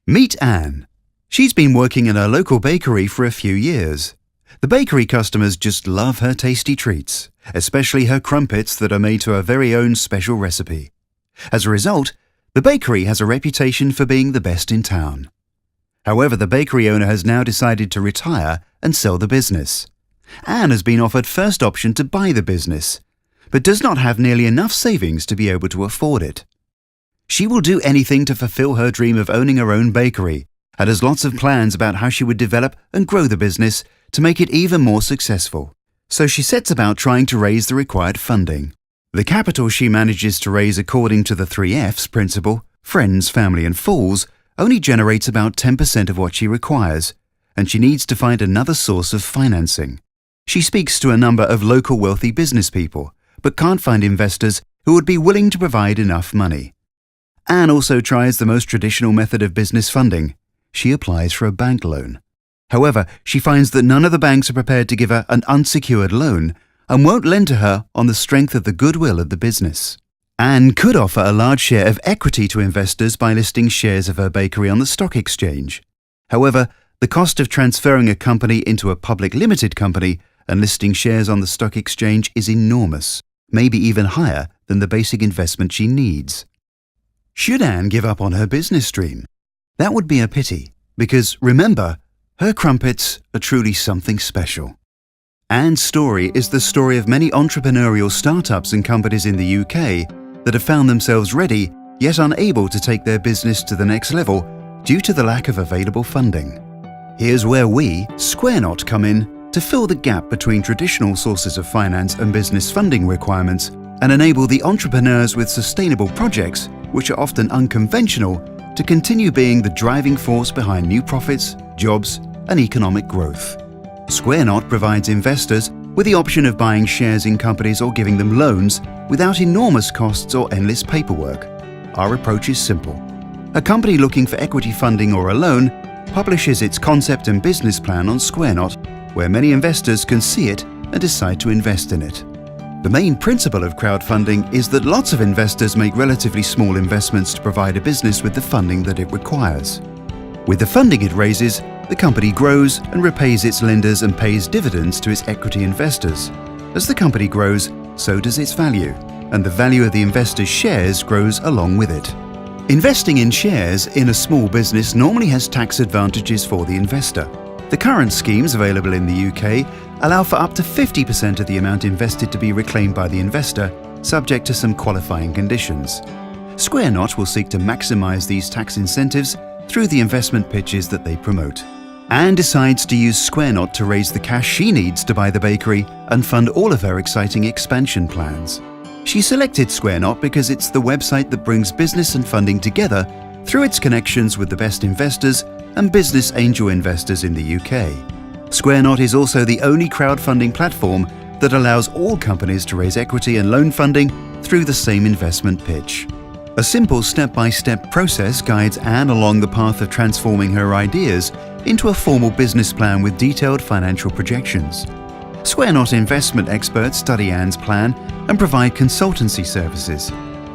Meet Anne. She's been working in her local bakery for a few years. The bakery customers just love her tasty treats, especially her crumpets that are made to her very own special recipe. As a result, the bakery has a reputation for being the best in town. However, the bakery owner has now decided to retire and sell the business. Anne has been offered first option to buy the business, but does not have nearly enough savings to be able to afford it. She will do anything to fulfill her dream of owning her own bakery and has lots of plans about how she would develop and grow the business to make it even more successful. So she sets about trying to raise the required funding. The capital she manages to raise according to the 3 F's principle, friends, family and fools, only generates about 10% of what she requires, and she needs to find another source of financing. She speaks to a number of local wealthy business people, but can't find investors who would be willing to provide enough money. Anne also tries the most traditional method of business funding. She applies for a bank loan. However, she finds that none of the banks are prepared to give her an unsecured loan and won't lend to her on the strength of the goodwill of the business. Anne could offer a large share of equity to investors by listing shares of her bakery on the stock exchange. However, the cost of transferring a company into a public limited company and listing shares on the stock exchange is enormous, maybe even higher than the basic investment she needs. Should Anne give up on her business dream? That would be a pity, because remember, her crumpets are truly something special. Anne's story is the story of many entrepreneurial startups and companies in the UK that have found themselves ready, yet unable to take their business to the next level due to the lack of available funding. Here's where we, Squareknot, come in to fill the gap between traditional sources of finance and business funding requirements and enable the entrepreneurs with sustainable projects, which are often unconventional, to continue being the driving force behind new profits, jobs, and economic growth. Squareknot provides investors with the option of buying shares in companies or giving them loans without enormous costs or endless paperwork. Our approach is simple. A company looking for equity funding or a loan publishes its concept and business plan on Squareknot, where many investors can see it and decide to invest in it. The main principle of crowdfunding is that lots of investors make relatively small investments to provide a business with the funding that it requires. With the funding it raises, the company grows and repays its lenders and pays dividends to its equity investors. As the company grows, so does its value, and the value of the investor's shares grows along with it. Investing in shares in a small business normally has tax advantages for the investor. The current schemes available in the UK allow for up to 50% of the amount invested to be reclaimed by the investor, subject to some qualifying conditions. Squareknot will seek to maximize these tax incentives through the investment pitches that they promote. Anne decides to use Squareknot to raise the cash she needs to buy the bakery and fund all of her exciting expansion plans. She selected Squareknot because it's the website that brings business and funding together through its connections with the best investors and business angel investors in the UK. Squareknot is also the only crowdfunding platform that allows all companies to raise equity and loan funding through the same investment pitch. A simple step-by-step process guides Anne along the path of transforming her ideas into a formal business plan with detailed financial projections. Squareknot investment experts study Anne's plan and provide consultancy services.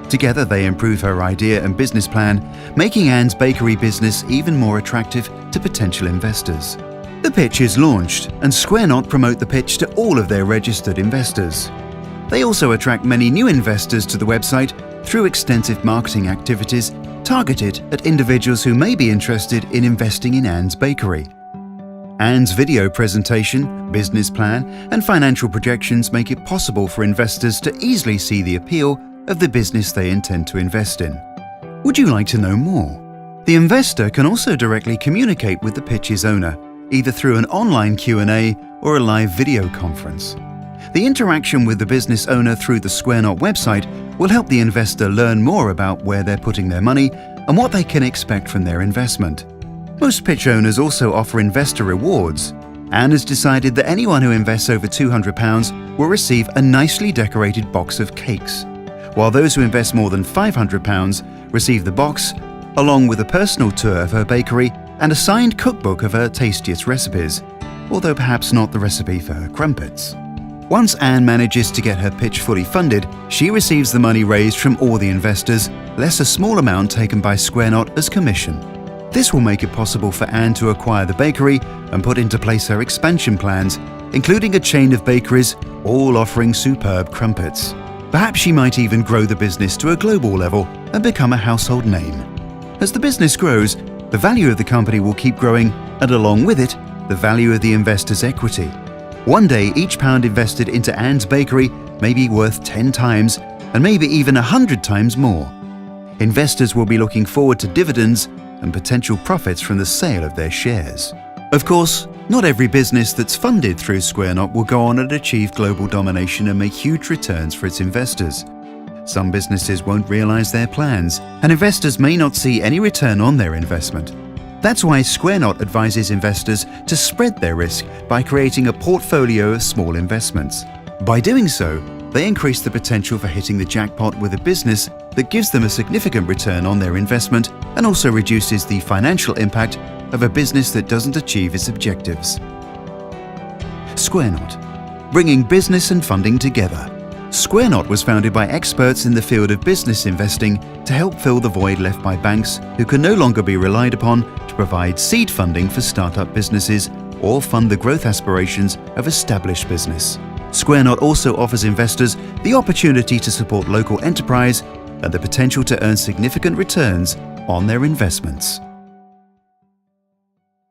Together they improve her idea and business plan, making Anne's bakery business even more attractive to potential investors. The pitch is launched, and Squareknot promote the pitch to all of their registered investors. They also attract many new investors to the website through extensive marketing activities targeted at individuals who may be interested in investing in Anne's bakery. Anne's video presentation, business plan, and financial projections make it possible for investors to easily see the appeal of the business they intend to invest in. Would you like to know more? The investor can also directly communicate with the pitch's owner, either through an online Q&A or a live video conference. The interaction with the business owner through the Squareknot website will help the investor learn more about where they're putting their money and what they can expect from their investment. Most pitch owners also offer investor rewards. Anne has decided that anyone who invests over £200 will receive a nicely decorated box of cakes, while those who invest more than £500 receive the box, along with a personal tour of her bakery and a signed cookbook of her tastiest recipes, although perhaps not the recipe for her crumpets. Once Anne manages to get her pitch fully funded, she receives the money raised from all the investors, less a small amount taken by Squareknot as commission. This will make it possible for Anne to acquire the bakery and put into place her expansion plans, including a chain of bakeries, all offering superb crumpets. Perhaps she might even grow the business to a global level and become a household name. As the business grows, the value of the company will keep growing, and along with it, the value of the investor's equity. One day, each pound invested into Anne's bakery may be worth 10 times, and maybe even 100 times more. Investors will be looking forward to dividends and potential profits from the sale of their shares. Of course, not every business that's funded through Squareknot will go on and achieve global domination and make huge returns for its investors. Some businesses won't realize their plans, and investors may not see any return on their investment. That's why Squareknot advises investors to spread their risk by creating a portfolio of small investments. By doing so, they increase the potential for hitting the jackpot with a business that gives them a significant return on their investment and also reduces the financial impact of a business that doesn't achieve its objectives. Squareknot, bringing business and funding together. Squareknot was founded by experts in the field of business investing to help fill the void left by banks who can no longer be relied upon to provide seed funding for startup businesses or fund the growth aspirations of established business. Squareknot also offers investors the opportunity to support local enterprise and the potential to earn significant returns on their investments.